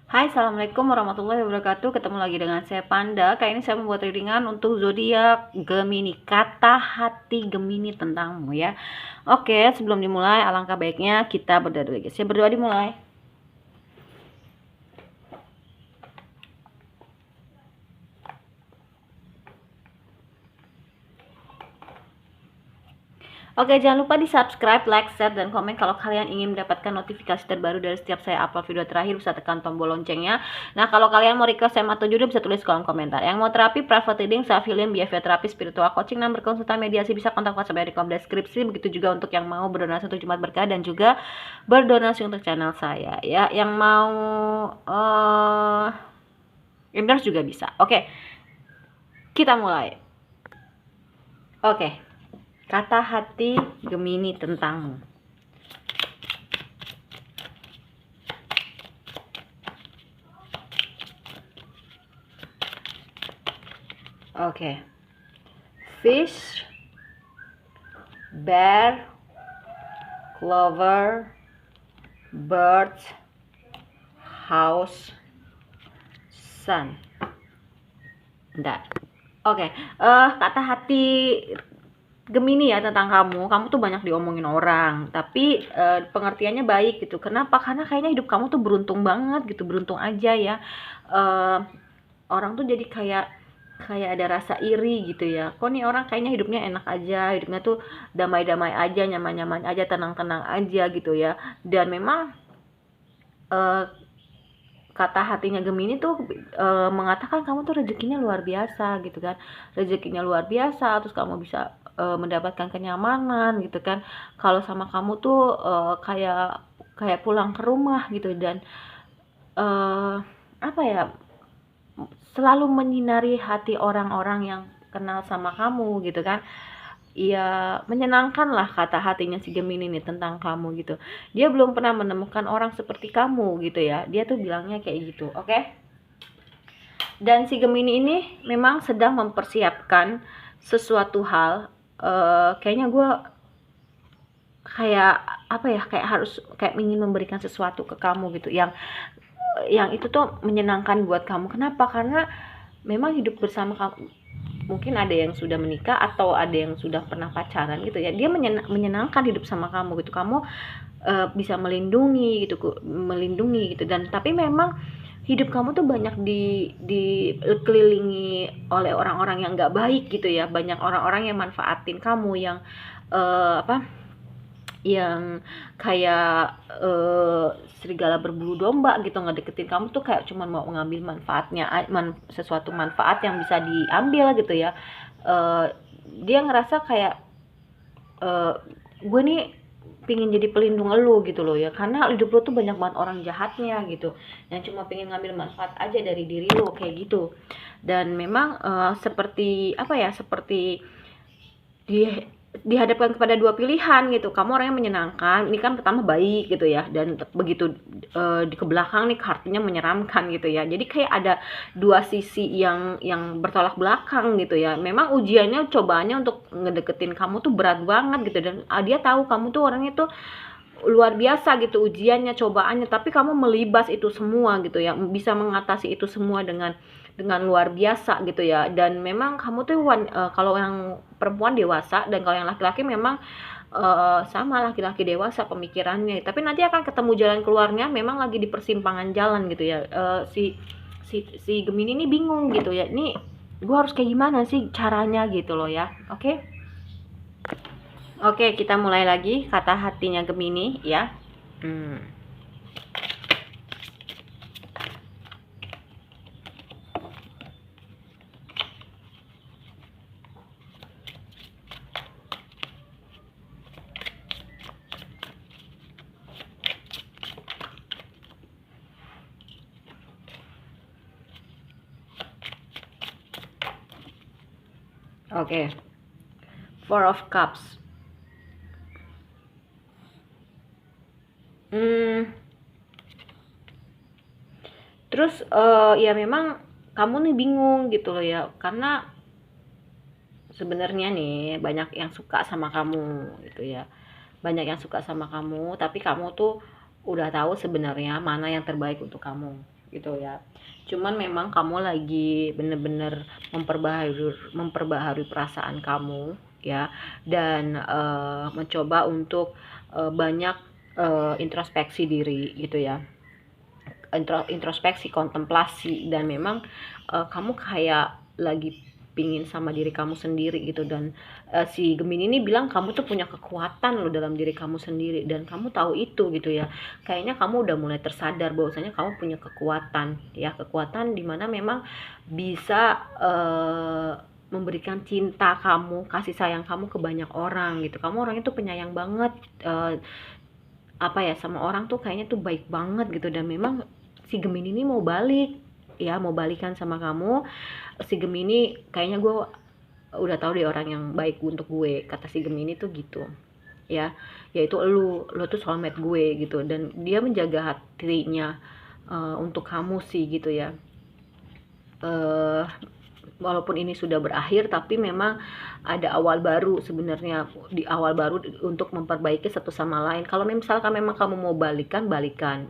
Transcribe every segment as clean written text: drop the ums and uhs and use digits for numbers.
Hai, assalamualaikum warahmatullahi wabarakatuh. Ketemu lagi dengan saya Panda. Kali ini saya membuat readingan untuk zodiak Gemini, kata hati Gemini tentangmu ya. Oke, sebelum dimulai, alangkah baiknya kita berdoa dulu guys. Saya berdoa dimulai. Oke, jangan lupa di subscribe, like, share, dan komen kalau kalian ingin mendapatkan notifikasi terbaru dari setiap saya upload video terakhir. Bisa tekan tombol loncengnya. Nah, kalau kalian mau request saya atau judul bisa tulis kolom komentar. Yang mau terapi, private reading, self healing, behavior terapi, spiritual coaching, dan berkonsultasi mediasi bisa kontak WhatsApp di kolom deskripsi. Begitu juga untuk yang mau berdonasi untuk Jumat Berkah dan juga berdonasi untuk channel saya ya. Yang mau endorse juga bisa. Oke, kita mulai. Oke. Kata hati Gemini tentangmu. Oke. Fish, bear, clover, birds, house, sun. Bentar. Oke, kata hati Gemini ya tentang kamu tuh banyak diomongin orang, tapi pengertiannya baik gitu. Kenapa? Karena kayaknya hidup kamu tuh beruntung banget gitu, beruntung aja ya. Orang tuh jadi kayak ada rasa iri gitu ya. Kok nih orang kayaknya hidupnya enak aja, hidupnya tuh damai-damai aja, nyaman-nyaman aja, tenang-tenang aja gitu ya. Dan memang kata hatinya Gemini tuh mengatakan kamu tuh rezekinya luar biasa gitu kan, rezekinya luar biasa, terus kamu bisa mendapatkan kenyamanan gitu kan. Kalau sama kamu tuh kayak pulang ke rumah gitu, dan apa ya, selalu menyinari hati orang-orang yang kenal sama kamu gitu kan. Ya menyenangkan lah kata hatinya si Gemini nih tentang kamu gitu. Dia belum pernah menemukan orang seperti kamu gitu ya. Dia tuh bilangnya kayak gitu, oke? Dan si Gemini ini memang sedang mempersiapkan sesuatu hal. Kayaknya gue kayak apa ya, kayak harus kayak ingin memberikan sesuatu ke kamu gitu, yang itu tuh menyenangkan buat kamu. Kenapa? Karena memang hidup bersama kamu, mungkin ada yang sudah menikah atau ada yang sudah pernah pacaran gitu ya. Dia menyenangkan hidup sama kamu gitu. Kamu bisa melindungi gitu. Dan tapi memang hidup kamu tuh banyak dikelilingi oleh orang-orang yang nggak baik gitu ya. Banyak orang-orang yang manfaatin kamu, yang kayak serigala berbulu domba gitu, ngedeketin kamu tuh kayak cuman mau ngambil manfaatnya, sesuatu manfaat yang bisa diambil gitu ya. Dia ngerasa kayak gue nih pingin jadi pelindung lu gitu loh ya, karena hidup lu tuh banyak banget orang jahatnya gitu, yang cuma pengen ngambil manfaat aja dari diri lu kayak gitu. Dan memang seperti apa ya, seperti dihadapkan kepada dua pilihan gitu. Kamu orang yang menyenangkan, ini kan pertama baik gitu ya, dan begitu di ke belakang nih kartunya menyeramkan gitu ya. Jadi kayak ada dua sisi yang bertolak belakang gitu ya. Memang ujiannya, cobaannya untuk ngedeketin kamu tuh berat banget gitu, dan dia tahu kamu tuh orangnya tuh luar biasa gitu ujiannya, cobaannya, tapi kamu melibas itu semua gitu ya, bisa mengatasi itu semua dengan luar biasa gitu ya. Dan memang kamu tuh kalau yang perempuan dewasa, dan kalau yang laki-laki memang sama, laki-laki dewasa pemikirannya, tapi nanti akan ketemu jalan keluarnya. Memang lagi di persimpangan jalan gitu ya. Si Gemini ini bingung gitu ya, ini gue harus kayak gimana sih caranya gitu loh ya. Oke, kita mulai lagi kata hatinya Gemini ya. Oke. Four of Cups. Terus ya memang kamu nih bingung gitu loh ya, karena sebenarnya nih banyak yang suka sama kamu gitu ya. Banyak yang suka sama kamu, tapi kamu tuh udah tahu sebenarnya mana yang terbaik untuk kamu gitu ya. Cuman memang kamu lagi bener-bener memperbaharui perasaan kamu ya, dan mencoba untuk banyak introspeksi diri gitu ya, introspeksi, kontemplasi, dan memang kamu kayak lagi pingin sama diri kamu sendiri gitu. Dan si Gemini ini bilang kamu tuh punya kekuatan loh dalam diri kamu sendiri, dan kamu tahu itu gitu ya. Kayaknya kamu udah mulai tersadar bahwasanya kamu punya kekuatan ya, kekuatan dimana memang bisa memberikan cinta kamu, kasih sayang kamu ke banyak orang gitu. Kamu orangnya tuh penyayang banget, apa ya, sama orang tuh kayaknya tuh baik banget gitu. Dan memang si Gemini ini mau balik ya, mau balikan sama kamu. Si Gemini kayaknya gue udah tahu deh orang yang baik untuk gue, kata si Gemini tuh gitu ya, yaitu lu tuh soulmate gue gitu. Dan dia menjaga hatinya untuk kamu sih gitu ya. Walaupun ini sudah berakhir, tapi memang ada awal baru sebenarnya, di awal baru untuk memperbaiki satu sama lain. Kalau misalkan memang kamu mau balikan,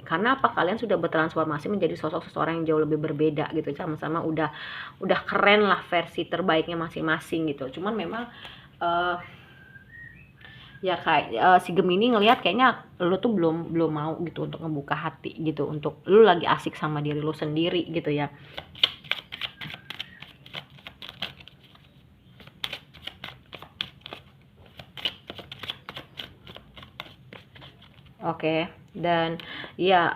karena apa, kalian sudah bertransformasi menjadi sosok seseorang yang jauh lebih berbeda gitu, sama-sama udah keren lah versi terbaiknya masing-masing gitu. Cuman memang ya kayak si Gemini ngelihat kayaknya lu tuh belum mau gitu untuk ngebuka hati gitu, untuk lu lagi asik sama diri lu sendiri gitu ya. Oke, dan ya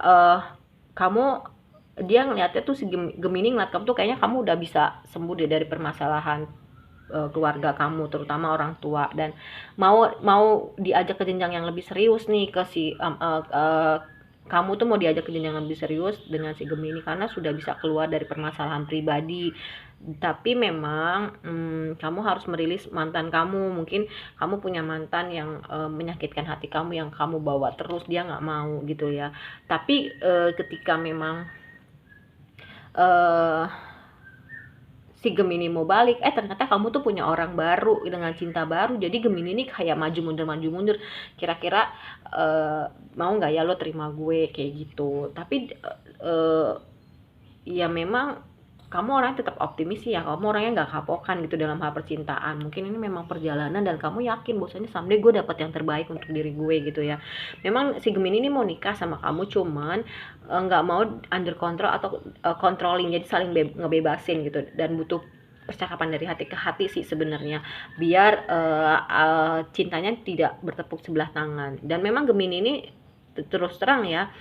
kamu, dia ngeliatnya tuh si Gemini ngeliat kamu tuh kayaknya kamu udah bisa sembuh deh dari permasalahan keluarga kamu, terutama orang tua, dan mau diajak ke jenjang yang lebih serius nih ke si kamu tuh mau diajak ke jenjang yang lebih serius dengan si Gemini karena sudah bisa keluar dari permasalahan pribadi. Tapi memang kamu harus merilis mantan kamu. Mungkin kamu punya mantan yang menyakitkan hati kamu, yang kamu bawa terus, dia nggak mau gitu ya. Tapi ketika memang si Gemini mau balik, ternyata kamu tuh punya orang baru dengan cinta baru. Jadi Gemini ini kayak maju mundur, kira-kira mau nggak ya lo terima gue kayak gitu. Tapi ya memang kamu orangnya tetap optimis ya, kamu orangnya nggak kapokan gitu dalam hal percintaan. Mungkin ini memang perjalanan dan kamu yakin bahwasanya someday gue dapat yang terbaik untuk diri gue gitu ya. Memang si Gemini ini mau nikah sama kamu, cuman nggak mau under control atau controlling, jadi saling ngebebasin gitu, dan butuh percakapan dari hati ke hati sih sebenarnya, biar cintanya tidak bertepuk sebelah tangan. Dan memang Gemini ini terus terang ya,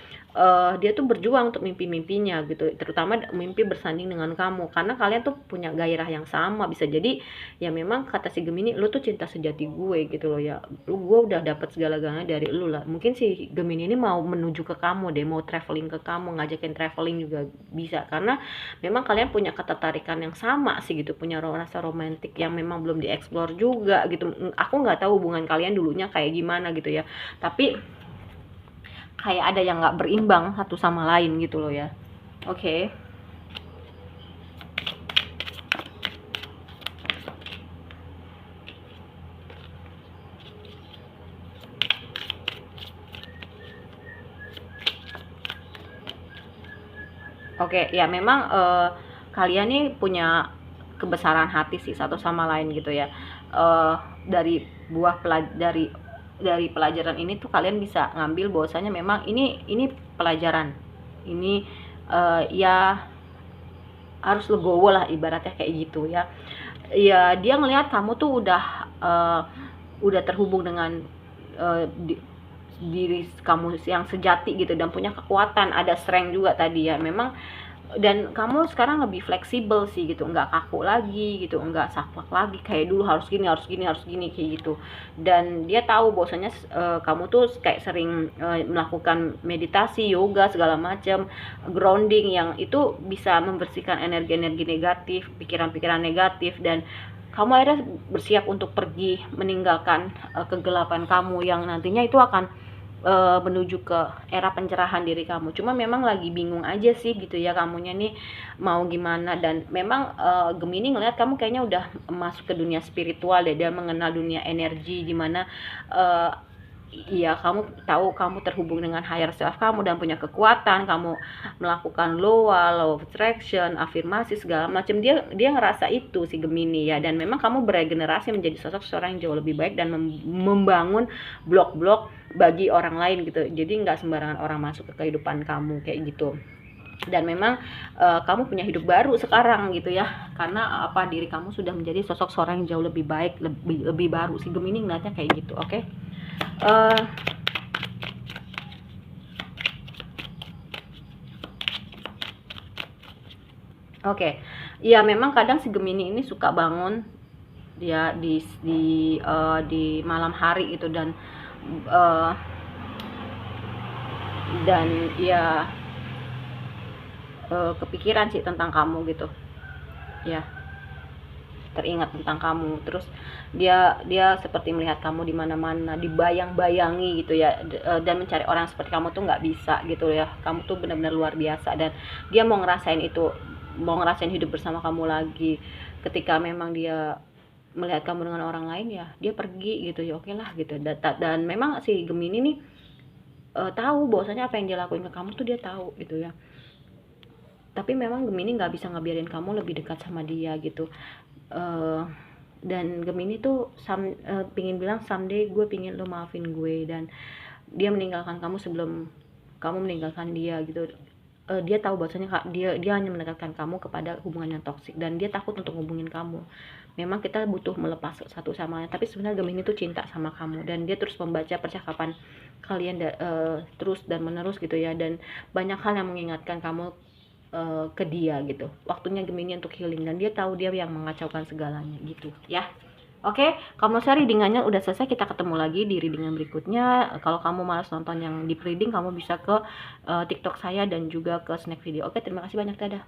dia tuh berjuang untuk mimpi-mimpinya gitu, terutama mimpi bersanding dengan kamu, karena kalian tuh punya gairah yang sama. Bisa jadi ya memang kata si Gemini, lu tuh cinta sejati gue gitu loh ya, gue udah dapat segala-galanya dari lu lah. Mungkin si Gemini ini mau menuju ke kamu deh, mau traveling ke kamu, ngajakin traveling juga bisa, karena memang kalian punya ketertarikan yang sama sih gitu, punya rasa romantis yang memang belum dieksplor juga gitu. Aku nggak tahu hubungan kalian dulunya kayak gimana gitu ya, tapi kayak ada yang nggak berimbang satu sama lain gitu loh ya. Oke. Oke, ya memang kalian nih punya kebesaran hati sih satu sama lain gitu ya. Dari dari pelajaran ini tuh kalian bisa ngambil bahwasanya memang ini pelajaran. Ini ya harus legowo lah ibaratnya kayak gitu ya. Ya dia ngelihat kamu tuh udah terhubung dengan diri kamu yang sejati gitu, dan punya kekuatan, ada strength juga tadi ya memang. Dan kamu sekarang lebih fleksibel sih gitu, nggak kaku lagi gitu, nggak saklek lagi kayak dulu harus gini kayak gitu. Dan dia tahu bahwasanya kamu tuh kayak sering melakukan meditasi, yoga segala macam, grounding, yang itu bisa membersihkan energi-energi negatif, pikiran-pikiran negatif, dan kamu akhirnya bersiap untuk pergi meninggalkan kegelapan kamu yang nantinya itu akan menuju ke era pencerahan diri kamu. Cuma memang lagi bingung aja sih gitu ya kamunya nih mau gimana. Dan memang Gemini ngeliat kamu kayaknya udah masuk ke dunia spiritual deh, dia mengenal dunia energi, dimana iya, kamu tahu kamu terhubung dengan higher self kamu dan punya kekuatan, kamu melakukan law of attraction, afirmasi segala macam. Dia dia ngerasa itu si Gemini ya, dan memang kamu beregenerasi menjadi sosok seorang yang jauh lebih baik dan membangun blok-blok bagi orang lain gitu. Jadi nggak sembarangan orang masuk ke kehidupan kamu kayak gitu. Dan memang kamu punya hidup baru sekarang gitu ya, karena apa, diri kamu sudah menjadi sosok seorang yang jauh lebih baik, lebih baru. Si Gemini ngeliatnya kayak gitu. Oke. Uh, Oke, ya memang kadang si Gemini ini suka bangun dia di malam hari itu, uh, dan ya kepikiran sih tentang kamu gitu ya, teringat tentang kamu. Terus dia dia seperti melihat kamu di mana-mana, dibayang-bayangi gitu ya, dan mencari orang seperti kamu tuh nggak bisa gitu ya. Kamu tuh benar-benar luar biasa, dan dia mau ngerasain itu, mau ngerasain hidup bersama kamu lagi. Ketika memang dia melihat kamu dengan orang lain ya dia pergi gitu ya, oke lah gitu. Dan memang si Gemini nih tahu bahwasanya apa yang dia lakuin ke kamu tuh dia tahu gitu ya, tapi memang Gemini nggak bisa ngebiarin kamu lebih dekat sama dia gitu. uh, dan Gemini tuh pingin bilang someday gue pingin lo maafin gue, dan dia meninggalkan kamu sebelum kamu meninggalkan dia gitu. Dia tahu bahwasanya dia hanya mendekatkan kamu kepada hubungan yang toksik, dan dia takut untuk hubungin kamu. Memang kita butuh melepas satu sama lain, tapi sebenarnya Gemini tuh cinta sama kamu, dan dia terus membaca percakapan kalian terus dan menerus gitu ya, dan banyak hal yang mengingatkan kamu ke dia gitu. Waktunya Gemini untuk healing, dan dia tahu dia yang mengacaukan segalanya gitu ya. Oke, kamu share readingannya udah selesai, kita ketemu lagi di readingan berikutnya. Kalau kamu malas nonton yang deep reading, kamu bisa ke TikTok saya dan juga ke snack video. Oke, terima kasih banyak, dadah.